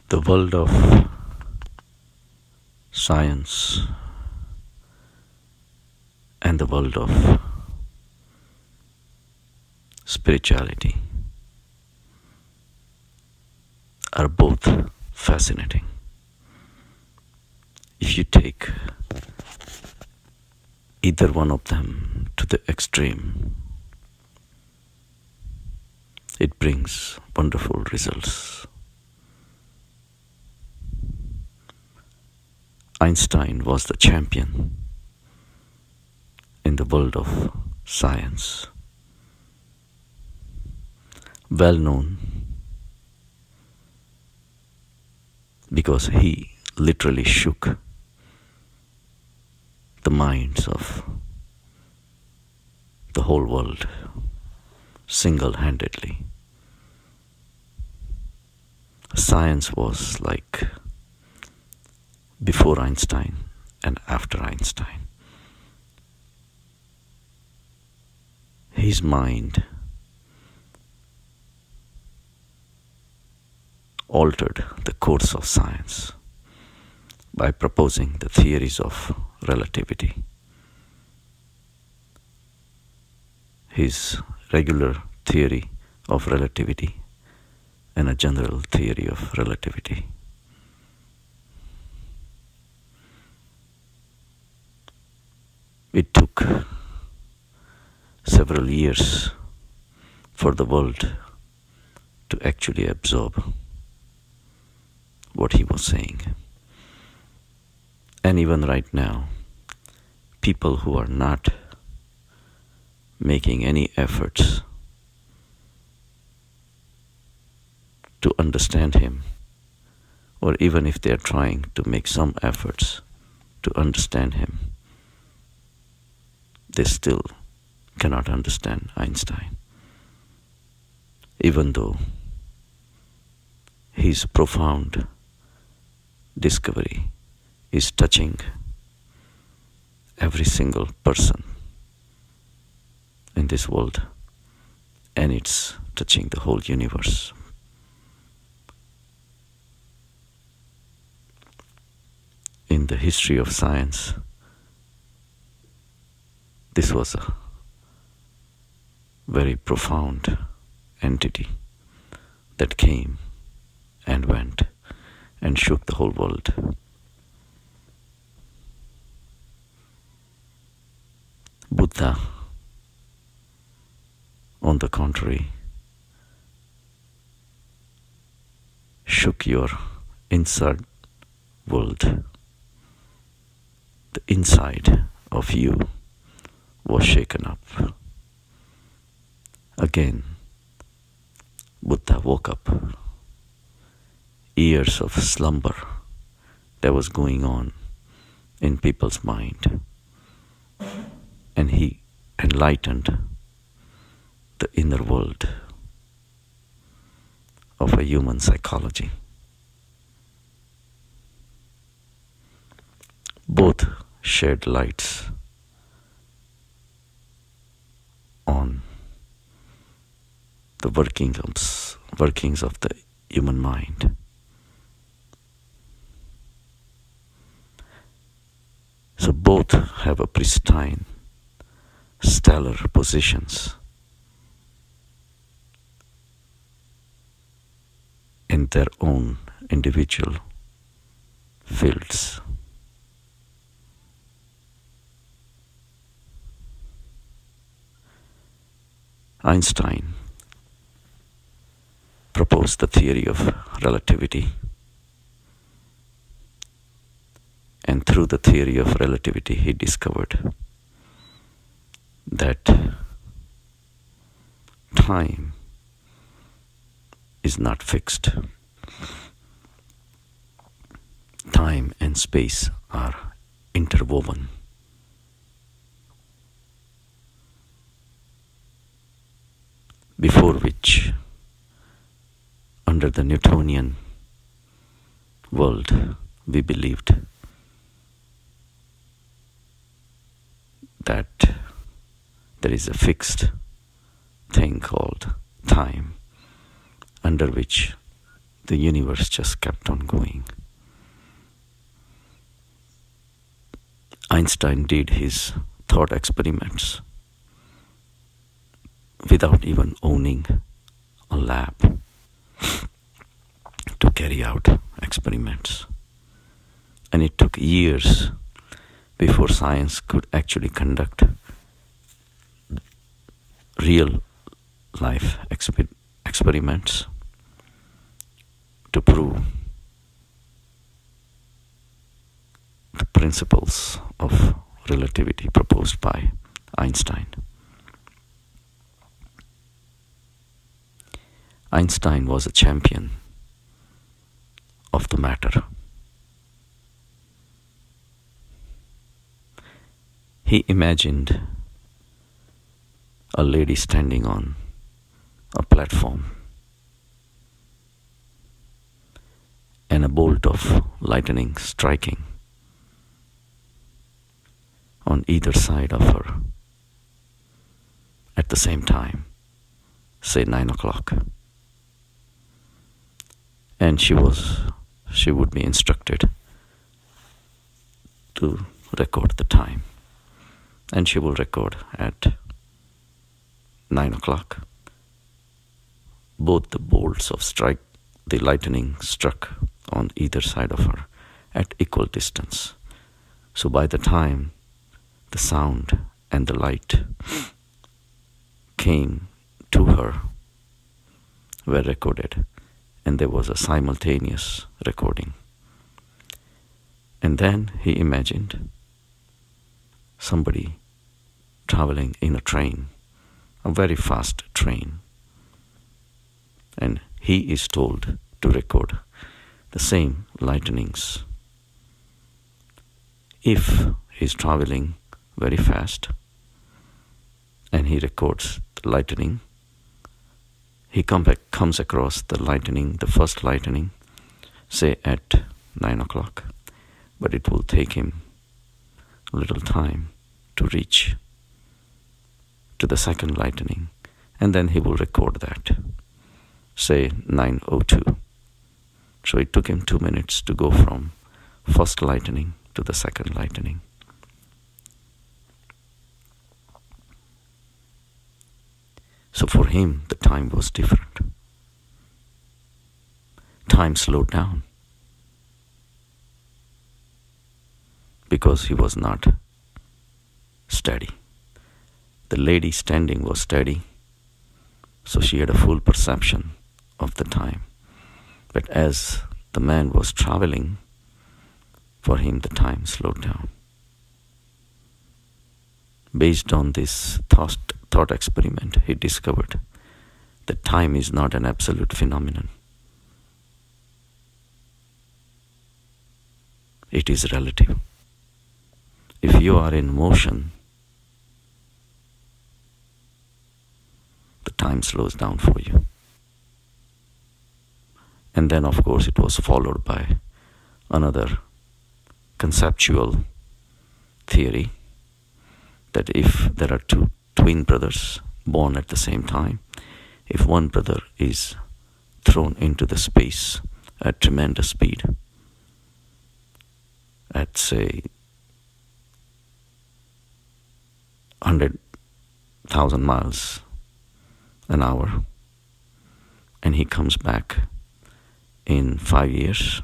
The world of science and the world of spirituality are both fascinating. If you take either one of them to the extreme, it brings wonderful results. Einstein was the champion in the world of science, well known because he literally shook the minds of the whole world single-handedly. Science was like before Einstein and after Einstein. His mind altered the course of science by proposing the theories of relativity. His regular theory of relativity and a general theory of relativity. It took several years for the world to actually absorb what he was saying. And even right now, people who are not making any efforts to understand him, or even if they are trying to make some efforts to understand him, they still cannot understand Einstein, even though his profound discovery is touching every single person in this world, and it's touching the whole universe. In the history of science, this was a very profound entity that came and went and shook the whole world. Buddha, on the contrary, shook your inside world. The inside of you was shaken up. Again, Buddha woke up. Years of slumber that was going on in people's mind, and he enlightened the inner world of a human psychology. Both shed lights on the workings of the human mind. So both have a pristine, stellar positions in their own individual fields. Einstein proposed the theory of relativity, and through the theory of relativity he discovered that time is not fixed. Time and space are interwoven. Before which, under the Newtonian world, we believed that there is a fixed thing called time, under which the universe just kept on going. Einstein did his thought experiments without even owning a lab to carry out experiments. And it took years before science could actually conduct real life experiments to prove the principles of relativity proposed by Einstein. Einstein was a champion of the matter. He imagined a lady standing on a platform and a bolt of lightning striking on either side of her at the same time, say 9 o'clock. And she would be instructed to record the time. And she will record at 9 o'clock. Both the bolts of the lightning struck on either side of her at equal distance. So by the time the sound and the light came to her, were recorded, and there was a simultaneous recording. And then he imagined somebody traveling in a train, a very fast train, and he is told to record the same lightnings. If he's traveling very fast and he records the lightning, he comes across the lightning, the first lightning, say at 9 o'clock, but it will take him a little time to reach to the second lightning, and then he will record that, say 9:02. So it took him 2 minutes to go from first lightning to the second lightning. So for him, the time was different. Time slowed down because he was not steady. The lady standing was steady, so she had a full perception of the time. But as the man was traveling, for him the time slowed down. Based on this thought experiment, he discovered that time is not an absolute phenomenon. It is relative. If you are in motion, the time slows down for you. And then, of course, it was followed by another conceptual theory that if there are two twin brothers born at the same time, if one brother is thrown into the space at tremendous speed, at say 100,000 miles an hour, and he comes back in 5 years,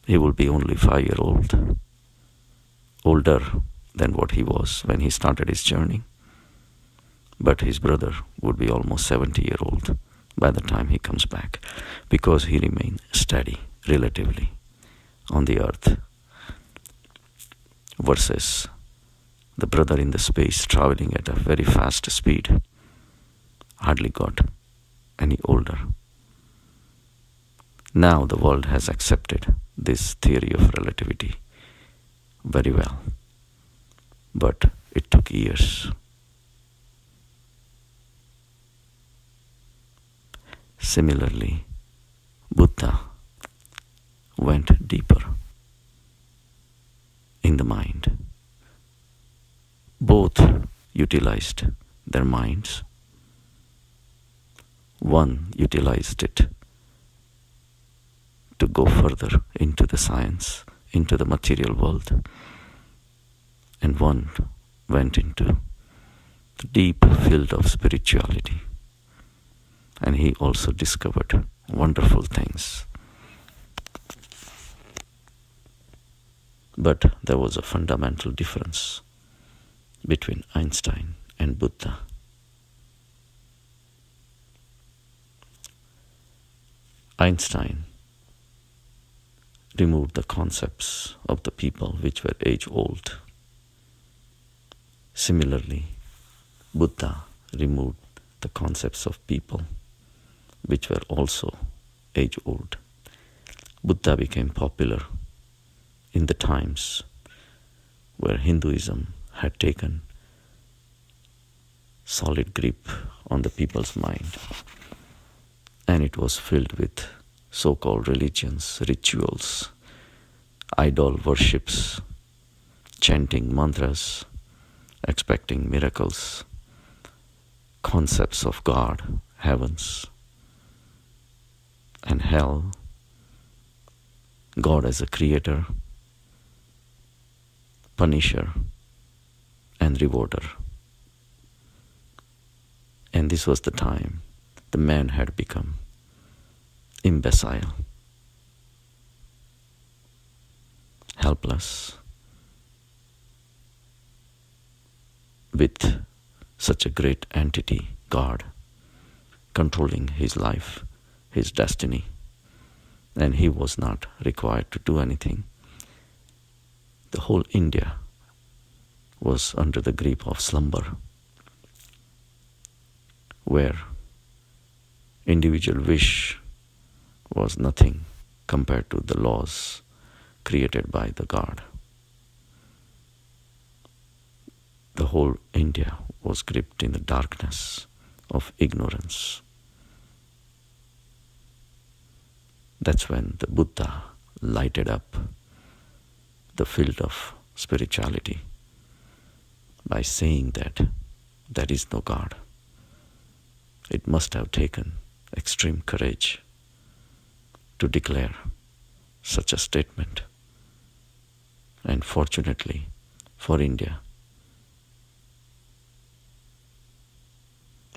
he will be only 5 years old, older than what he was when he started his journey. But his brother would be almost 70-year-old by the time he comes back, because he remained steady relatively on the earth, versus the brother in the space traveling at a very fast speed hardly got any older. Now the world has accepted this theory of relativity very well, but it took years. Similarly, Buddha went deeper in the mind. Both utilized their minds. One utilized it to go further into the science, into the material world, and one went into the deep field of spirituality. And he also discovered wonderful things. But there was a fundamental difference between Einstein and Buddha. Einstein removed the concepts of the people which were age old. Similarly, Buddha removed the concepts of people which were also age old. Buddha became popular in the times where Hinduism had taken solid grip on the people's mind, and it was filled with so-called religions, rituals, idol worships, chanting mantras, expecting miracles, concepts of God, heavens and hell, God as a creator, punisher and rewarder. And this was the time the man had become imbecile, helpless, with such a great entity, God, controlling his life, his destiny, and he was not required to do anything. The whole India was under the grip of slumber, where individual wish was nothing compared to the laws created by the God. The whole India was gripped in the darkness of ignorance. That's when the Buddha lighted up the field of spirituality by saying that there is no God. It must have taken extreme courage to declare such a statement. And fortunately for India,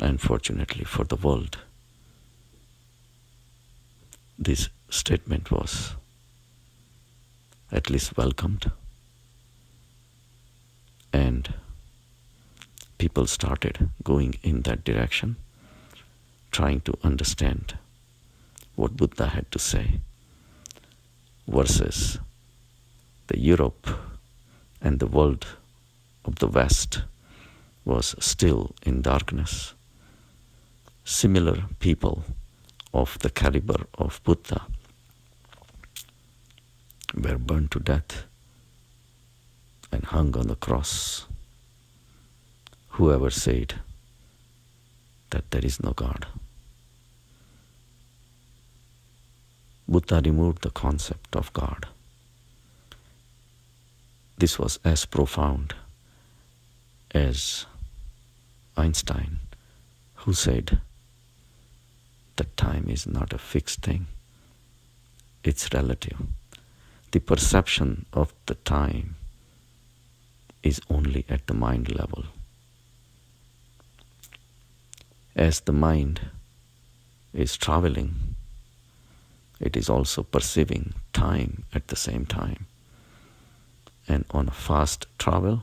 and fortunately for the world, this statement was at least welcomed, and people started going in that direction, trying to understand what Buddha had to say, versus the Europe and the world of the West was still in darkness. Similar people of the caliber of Buddha were burned to death and hung on the cross. Whoever said that there is no God. Buddha removed the concept of God. This was as profound as Einstein, who said that time is not a fixed thing, it's relative. The perception of the time is only at the mind level. As the mind is traveling, it is also perceiving time at the same time. And on a fast travel,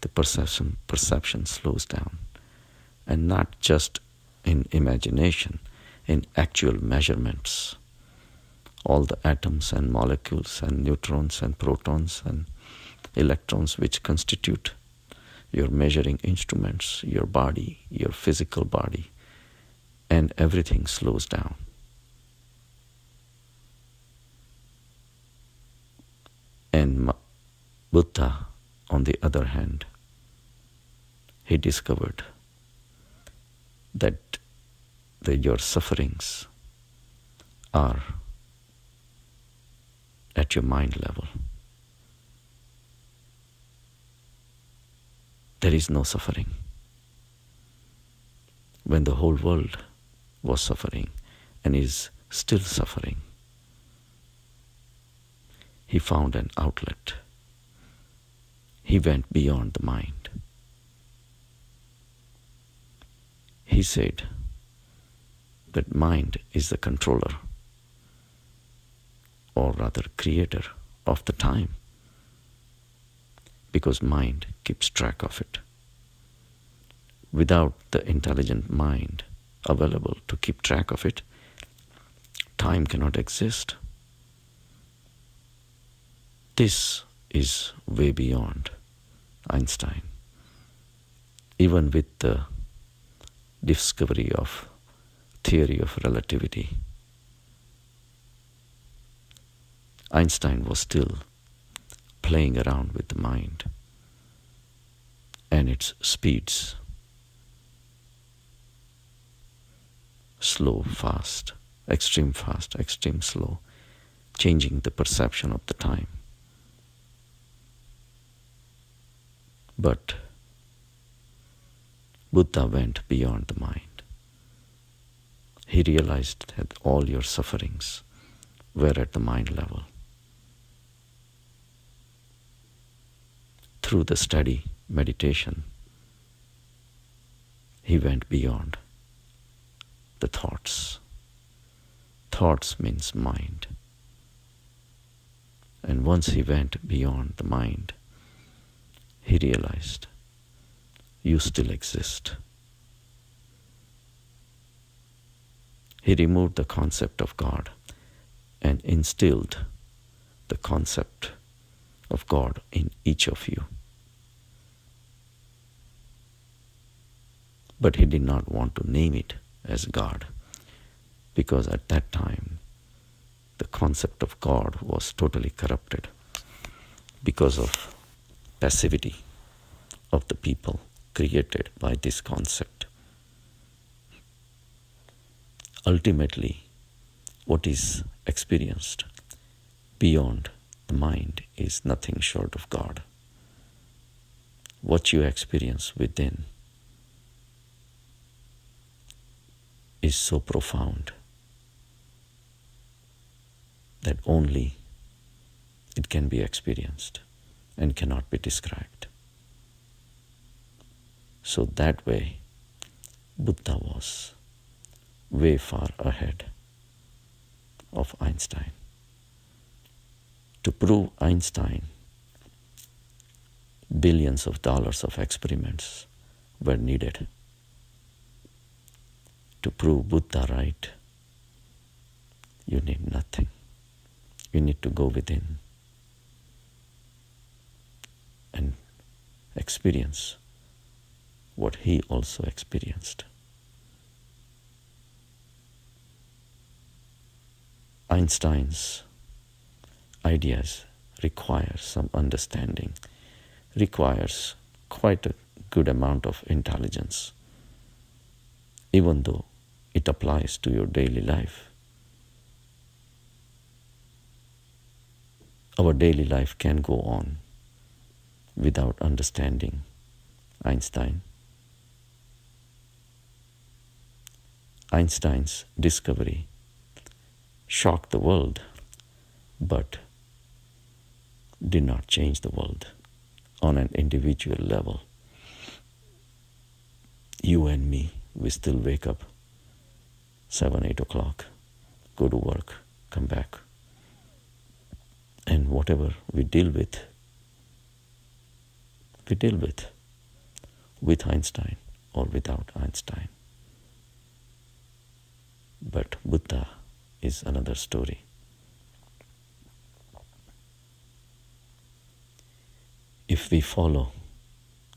the perception slows down. And not just in imagination, in actual measurements. All the atoms and molecules and neutrons and protons and electrons which constitute your measuring instruments, your body, your physical body, and everything slows down. And Buddha, on the other hand, he discovered that your sufferings are at your mind level. There is no suffering. When the whole world was suffering and is still suffering, he found an outlet. He went beyond the mind. He said that mind is the controller, or rather creator, of the time, because mind keeps track of it. Without the intelligent mind available to keep track of it, time cannot exist. This is way beyond Einstein. Even with the discovery of theory of relativity, Einstein was still playing around with the mind and its speeds. Slow, fast, extreme slow, changing the perception of the time. But Buddha went beyond the mind. He realized that all your sufferings were at the mind level. Through the steady meditation, he went beyond the thoughts. Thoughts means mind. And once he went beyond the mind, he realized you still exist. He removed the concept of God and instilled the concept of God in each of you. But he did not want to name it as God, because at that time the concept of God was totally corrupted because of passivity of the people created by this concept. Ultimately, what is experienced beyond the mind is nothing short of God. What you experience within is so profound that only it can be experienced and cannot be described. So that way, Buddha was way far ahead of Einstein. To prove Einstein, billions of dollars of experiments were needed. To prove Buddha right, you need nothing. You need to go within and experience what he also experienced. Einstein's ideas require some understanding, requires quite a good amount of intelligence, even though it applies to your daily life. Our daily life can go on without understanding Einstein. Einstein's discovery shocked the world, but did not change the world on an individual level. You and me, we still wake up 7, 8 o'clock, go to work, come back. And whatever we deal with Einstein or without Einstein. But Buddha is another story. If we follow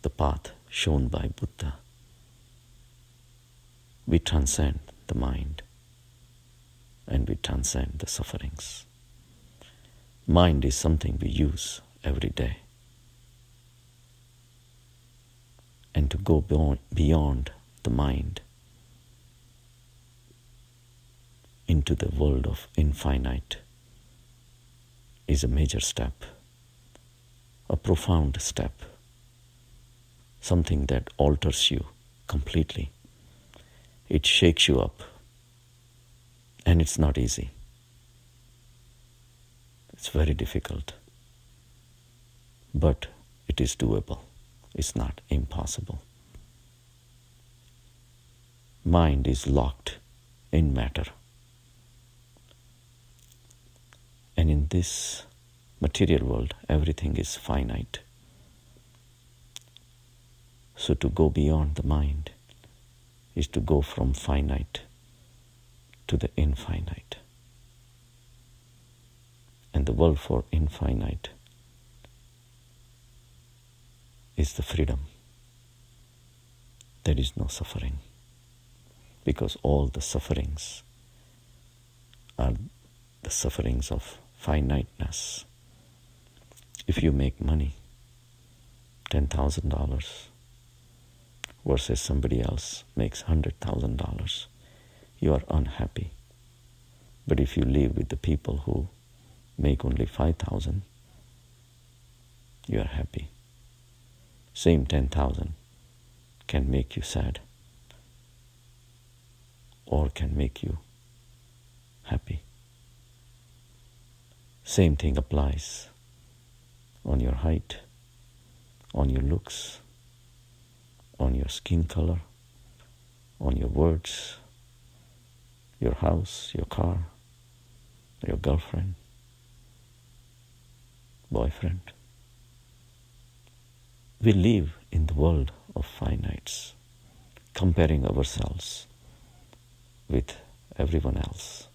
the path shown by Buddha, we transcend the mind and we transcend the sufferings. Mind is something we use every day. And to go beyond the mind into the world of infinite is a major step, a profound step, something that alters you completely. It shakes you up, and it's not easy. It's very difficult, but it is doable. It's not impossible. Mind is locked in matter. And in this material world, everything is finite. So to go beyond the mind is to go from finite to the infinite. And the world for infinite is the freedom. There is no suffering, because all the sufferings are the sufferings of finiteness. If you make money, $10,000, versus somebody else makes $100,000, you are unhappy. But if you live with the people who make only 5,000, you are happy. Same 10,000 can make you sad or can make you happy. Same thing applies on your height, on your looks, on your skin color, on your words, your house, your car, your girlfriend, boyfriend. We live in the world of finites, comparing ourselves with everyone else.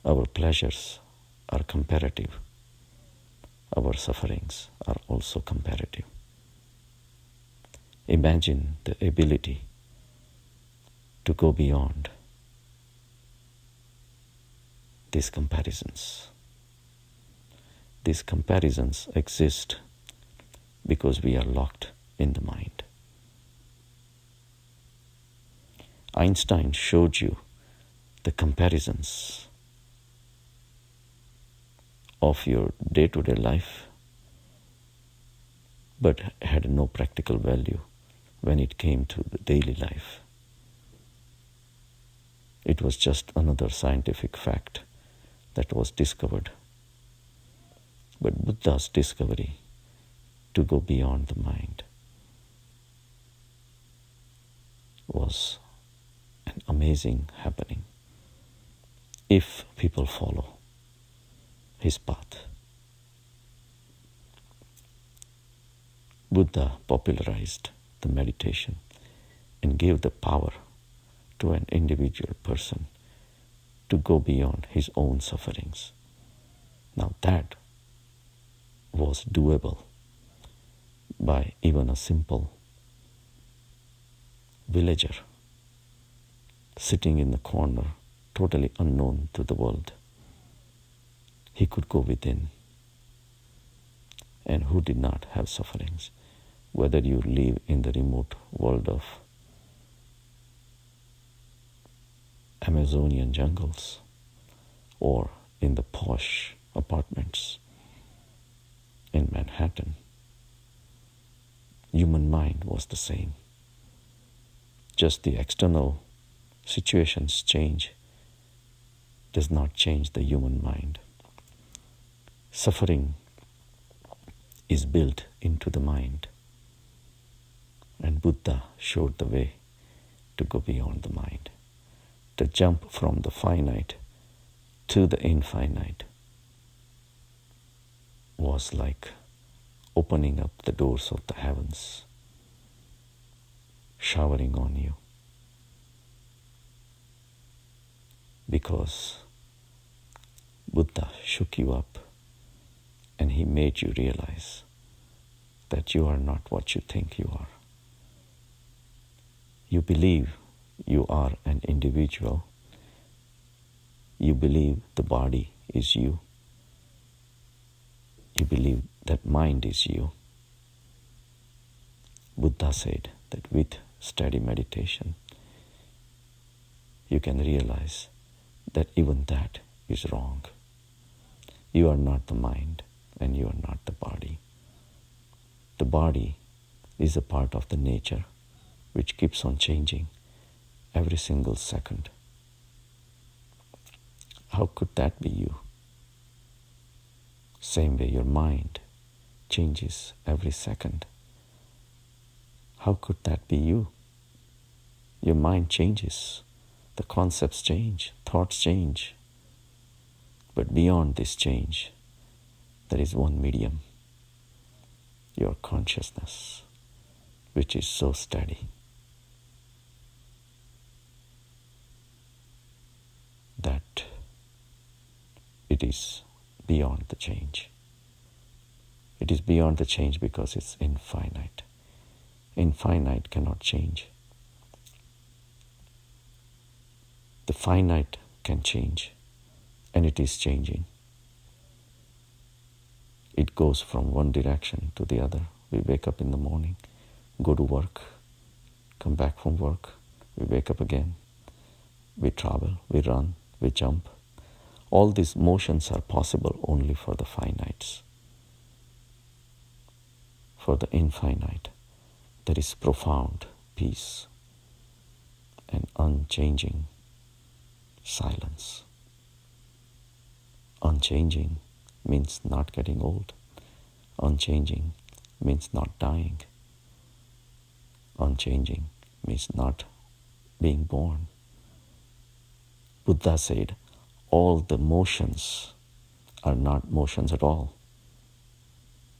Our pleasures are comparative. Our sufferings are also comparative. Imagine the ability to go beyond these comparisons. These comparisons exist because we are locked in the mind. Einstein showed you the comparisons of your day-to-day life, but had no practical value when it came to the daily life. It was just another scientific fact that was discovered. But Buddha's discovery to go beyond the mind was an amazing happening if people follow his path. Buddha popularized the meditation and gave the power to an individual person to go beyond his own sufferings. Now that was doable by even a simple villager sitting in the corner, totally unknown to the world. He could go within, and who did not have sufferings, whether you live in the remote world of Amazonian jungles or in the posh apartments in Manhattan. Human mind was the same. Just the external situations change does not change the human mind. Suffering is built into the mind, and Buddha showed the way to go beyond the mind, to jump from the finite to the infinite was like opening up the doors of the heavens, showering on you. Because Buddha shook you up and he made you realize that you are not what you think you are. You believe you are an individual. You believe the body is you. You believe that mind is you. Buddha said that with steady meditation, you can realize that even that is wrong. You are not the mind and you are not the body. The body is a part of the nature which keeps on changing every single second. How could that be you? Same way your mind changes every second. How could that be you? Your mind changes, the concepts change, thoughts change. But beyond this change, there is one medium, your consciousness, which is so steady that it is beyond the change. It is beyond the change because it's infinite. Infinite cannot change. The finite can change, and it is changing. It goes from one direction to the other. We wake up in the morning, go to work, come back from work, we wake up again, we travel, we run, we jump. All these motions are possible only for the finites. For the infinite, there is profound peace and unchanging silence. Unchanging means not getting old. Unchanging means not dying. Unchanging means not being born. Buddha said, all the motions are not motions at all.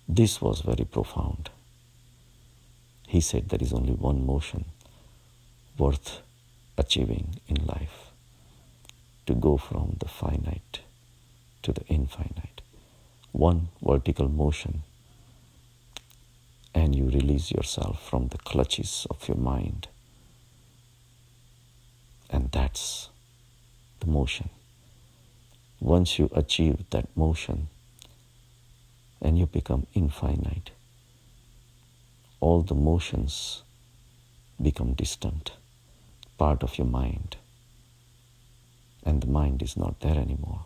This was very profound. He said there is only one motion worth achieving in life, to go from the finite to the infinite. One vertical motion, and you release yourself from the clutches of your mind. And that's the motion. Once you achieve that motion and you become infinite, all the motions become distant, part of your mind, and the mind is not there anymore.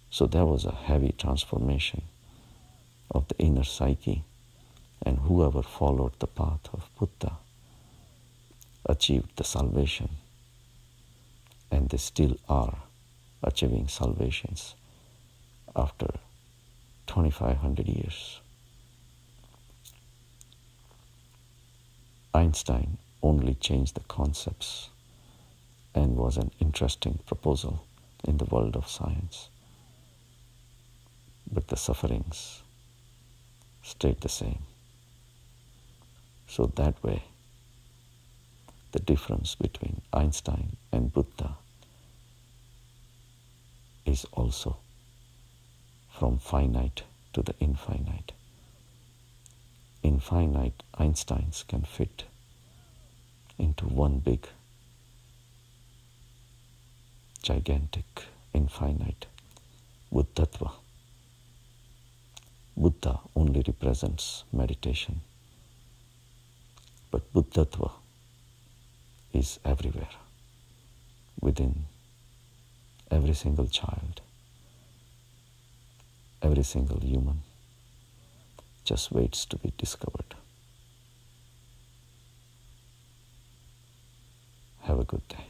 So there was a heavy transformation of the inner psyche, and whoever followed the path of Buddha achieved the salvation, and they still are achieving salvations after 2500 years. Einstein only changed the concepts and was an interesting proposal in the world of science. But the sufferings stayed the same. So that way, the difference between Einstein and Buddha is also from finite to the infinite. Infinite Einsteins can fit into one big, gigantic, infinite Buddhatva. Buddha only represents meditation, but Buddhatva is everywhere, within every single child, every single human, just waits to be discovered. Have a good day.